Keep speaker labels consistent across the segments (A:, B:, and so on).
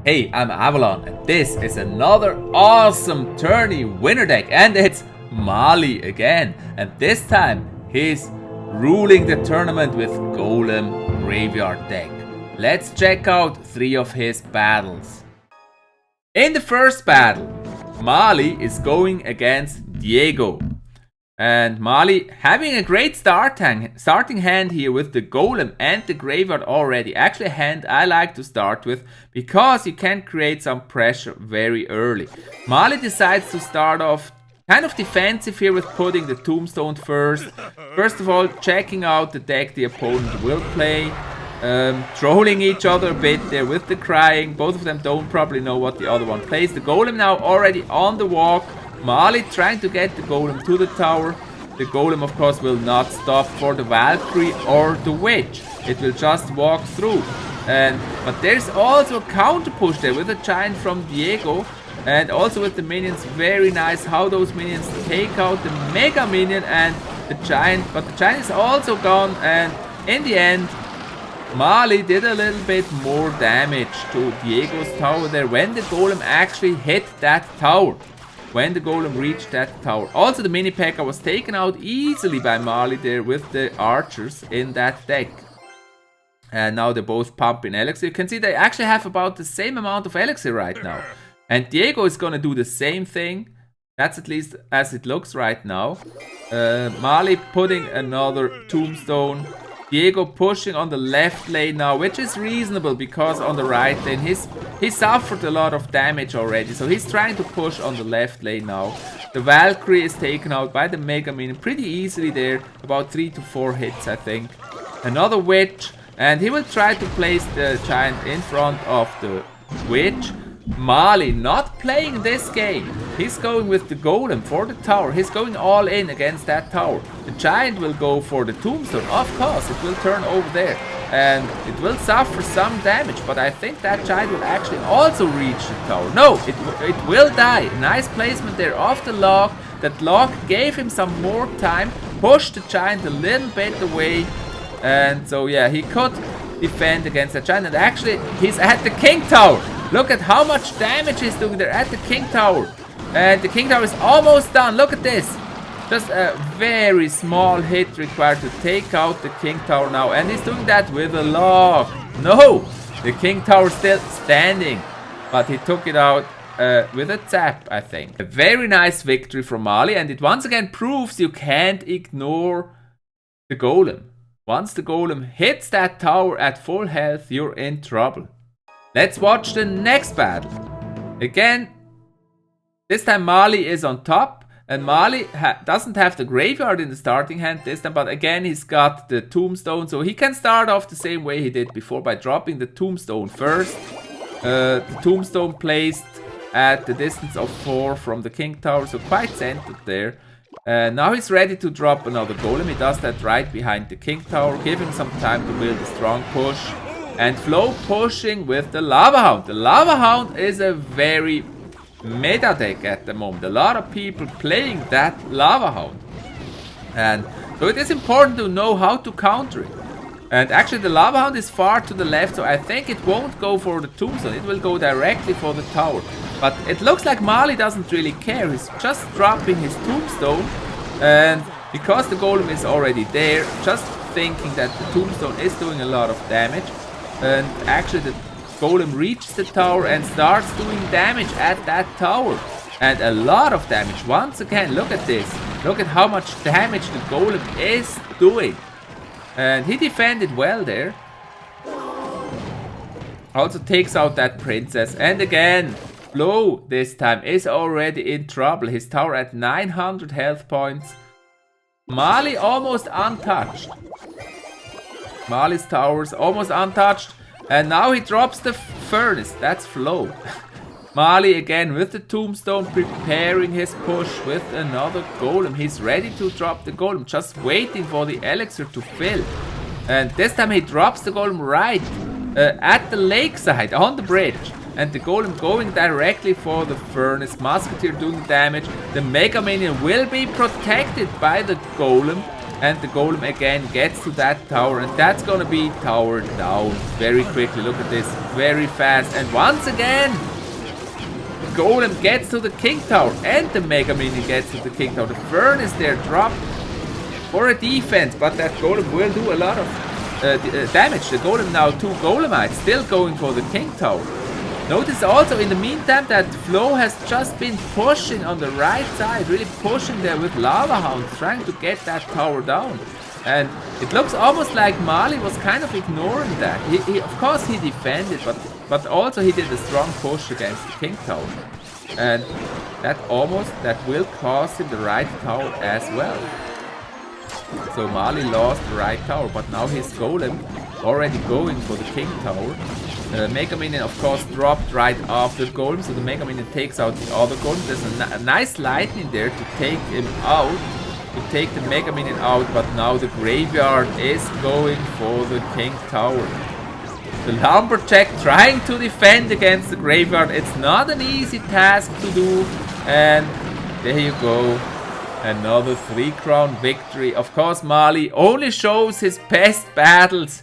A: Hey, I'm Avalon, and this is another awesome tourney winner deck, and it's Mali again. And this time, he's ruling the tournament with Golem Graveyard deck. Let's check out 3 of his battles. In the first battle, Mali is going against Diego. And Mali having a great starting hand here with the Golem and the Graveyard already. Actually a hand I like to start with because you can create some pressure very early. Mali decides to start off kind of defensive here with putting the Tombstone first. First of all, checking out the deck the opponent will play. Trolling each other a bit there with the crying. Both of them don't probably know what the other one plays. The Golem now already on the walk. Mali trying to get the Golem to the tower. The Golem of course will not stop for the Valkyrie or the Witch. It will just walk through. But there's also a counter push there with a Giant from Diego. And also with the Minions, very nice how those Minions take out the Mega Minion and the Giant. But the Giant is also gone, and in the end Mali did a little bit more damage to Diego's tower there when the Golem actually hit that tower. When the Golem reached that tower. Also the mini P.E.K.K.A was taken out easily by Mali there with the archers in that deck. And now they're both pumping elixir. You can see they actually have about the same amount of elixir right now. And Diego is gonna do the same thing. That's at least as it looks right now. Mali putting another Tombstone. Diego pushing on the left lane now, which is reasonable because on the right lane he suffered a lot of damage already. So he's trying to push on the left lane now. The Valkyrie is taken out by the Mega Minion pretty easily there. About 3 to 4 hits I think. Another Witch. And he will try to place the Giant in front of the Witch. Mali not playing this game. He's going with the Golem for the tower. He's going all in against that tower. The Giant will go for the Tombstone. Of course, it will turn over there. And it will suffer some damage. But I think that Giant will actually also reach the tower. No, it will die. Nice placement there of the log. That log gave him some more time. Pushed the Giant a little bit away. And so yeah, he could defend against the Giant. And actually, he's at the King Tower. Look at how much damage he's doing there at the King Tower. And the King Tower is almost done. Look at this. Just a very small hit required to take out the King Tower now. And he's doing that with a log. No! The King Tower is still standing. But he took it out with a tap, I think. A very nice victory from Mali. And it once again proves you can't ignore the Golem. Once the Golem hits that tower at full health, you're in trouble. Let's watch the next battle. Again, this time Mali is on top. And Mali doesn't have the Graveyard in the starting hand this time. But again, he's got the Tombstone. So he can start off the same way he did before by dropping the Tombstone first. The Tombstone placed at the distance of 4 from the King Tower. So quite centered there. Now he's ready to drop another Golem. He does that right behind the King Tower. Give him some time to build a strong push. And Flow pushing with the Lava Hound. The Lava Hound is a very meta deck at the moment. A lot of people playing that Lava Hound. And so it is important to know how to counter it. And actually the Lava Hound is far to the left, so I think it won't go for the Tombstone. It will go directly for the tower. But it looks like Mali doesn't really care. He's just dropping his Tombstone. And because the Golem is already there, just thinking that the Tombstone is doing a lot of damage. And actually the Golem reaches the tower and starts doing damage at that tower. And a lot of damage. Once again, look at this. Look at how much damage the Golem is doing. And he defended well there. Also takes out that princess. And again, Flow this time is already in trouble. His tower at 900 health points. Mali almost untouched. Mali's towers almost untouched. And now he drops the furnace. That's Flow. Mali again with the Tombstone preparing his push with another Golem. He's ready to drop the Golem. Just waiting for the elixir to fill. And this time he drops the Golem right at the lakeside on the bridge. And the Golem going directly for the furnace. Musketeer doing damage. The Mega Minion will be protected by the Golem. And the golem again gets to that tower, and that's gonna be towered down very quickly. Look at this, very fast. And once again, the golem gets to the king tower, and the mega minion gets to the king tower. The furnace there dropped for a defense, but that golem will do a lot of damage. The golem now 2 golemites, still going for the king tower. Notice also in the meantime that Flo has just been pushing on the right side, really pushing there with lava hounds, trying to get that tower down. And it looks almost like Mali was kind of ignoring that. Of course he defended, but also he did a strong push against the king tower. And that will cost him the right tower as well. So Mali lost the right tower, but now his golem already going for the king tower. Mega Minion of course dropped right after the golem, so the Mega Minion takes out the other golem. There's a nice lightning there to take him out, to take the Mega Minion out, but now the graveyard is going for the king tower. The lumberjack trying to defend against the graveyard. It's not an easy task to do, and there you go. Another 3-crown victory. Of course, Mali only shows his best battles.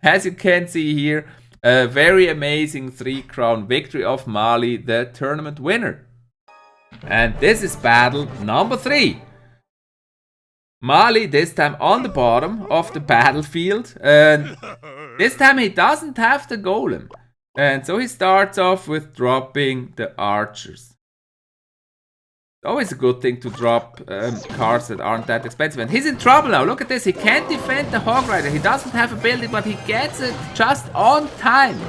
A: As you can see here, a very amazing 3-crown victory of Mali, the tournament winner. And this is battle number 3. Mali this time on the bottom of the battlefield. And this time he doesn't have the golem. And so he starts off with dropping the archers. Always a good thing to drop cards that aren't that expensive. And he's in trouble now. Look at this. He can't defend the Hog Rider. He doesn't have a building, but he gets it just on time.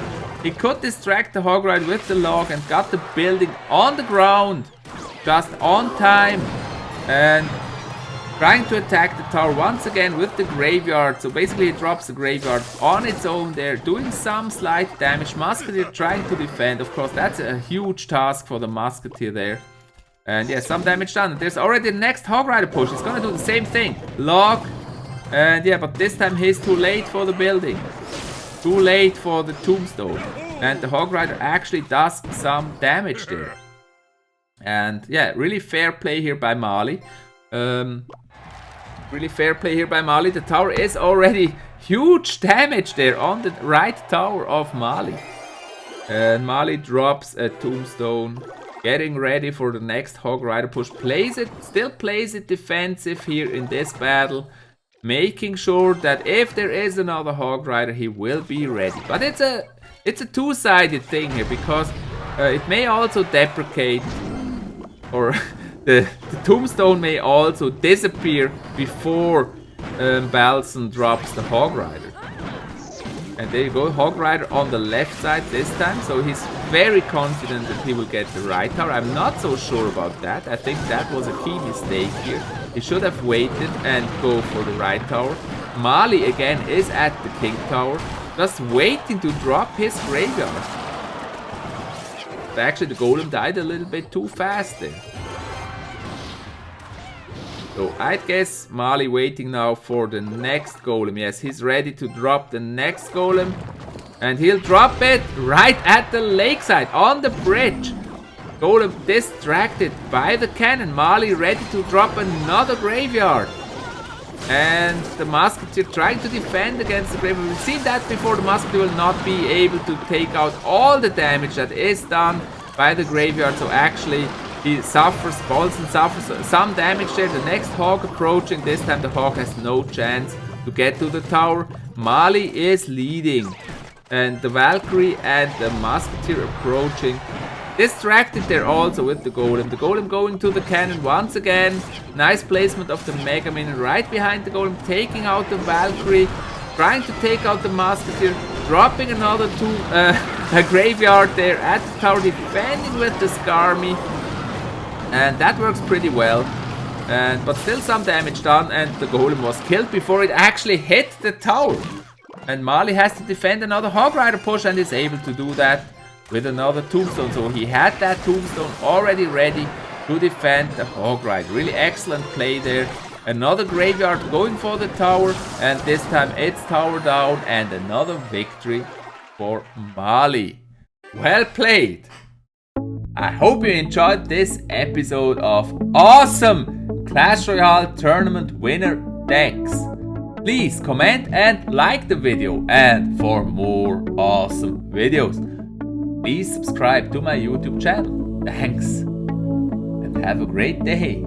A: He could distract the Hog Rider with the log and got the building on the ground just on time. And trying to attack the tower once again with the graveyard. So basically he drops the graveyard on its own there, doing some slight damage. Musketeer trying to defend. Of course, that's a huge task for the Musketeer there. And yeah, some damage done. There's already the next Hog Rider push. It's gonna do the same thing. Log. And yeah, but this time he's too late for the building. Too late for the Tombstone. And the Hog Rider actually does some damage there. And yeah, really fair play here by Mali. Really fair play here by Mali. The tower is already huge damage there on the right tower of Mali. And Mali drops a Tombstone. Getting ready for the next Hog Rider push. Still plays it defensive here in this battle. Making sure that if there is another Hog Rider, he will be ready. But it's a two-sided thing here, because it may also deprecate, or the Tombstone may also disappear before Balson drops the Hog Rider. And there you go, Hog Rider on the left side this time, so he's very confident that he will get the right tower. I'm not so sure about that. I think that was a key mistake here. He should have waited and go for the right tower. Mali again is at the king tower, just waiting to drop his graveyard. But actually the golem died a little bit too fast there. So I'd guess Mali waiting now for the next golem. Yes, he's ready to drop the next golem. And he'll drop it right at the lakeside, on the bridge. Golem distracted by the cannon. Mali ready to drop another graveyard. And the Musketeer trying to defend against the graveyard. We've seen that before. The Musketeer will not be able to take out all the damage that is done by the graveyard. So actually he suffers, Balson suffers some damage there. The next Hog approaching. This time the Hog has no chance to get to the tower. Mali is leading. And the Valkyrie and the Musketeer approaching. Distracted there also with the Golem. The Golem going to the cannon once again. Nice placement of the Mega Minion right behind the Golem. Taking out the Valkyrie. Trying to take out the Musketeer. Dropping another a graveyard there at the tower. Defending with the Skarmy. And that works pretty well. But still some damage done. And the Golem was killed before it actually hit the tower. And Mali has to defend another Hog Rider push and is able to do that with another Tombstone. So he had that Tombstone already ready to defend the Hog Rider. Really excellent play there. Another graveyard going for the tower, and this time it's tower down, and another victory for Mali. Well played! I hope you enjoyed this episode of awesome Clash Royale Tournament winner decks. Please comment and like the video, and for more awesome videos, please subscribe to my YouTube channel. Thanks and have a great day.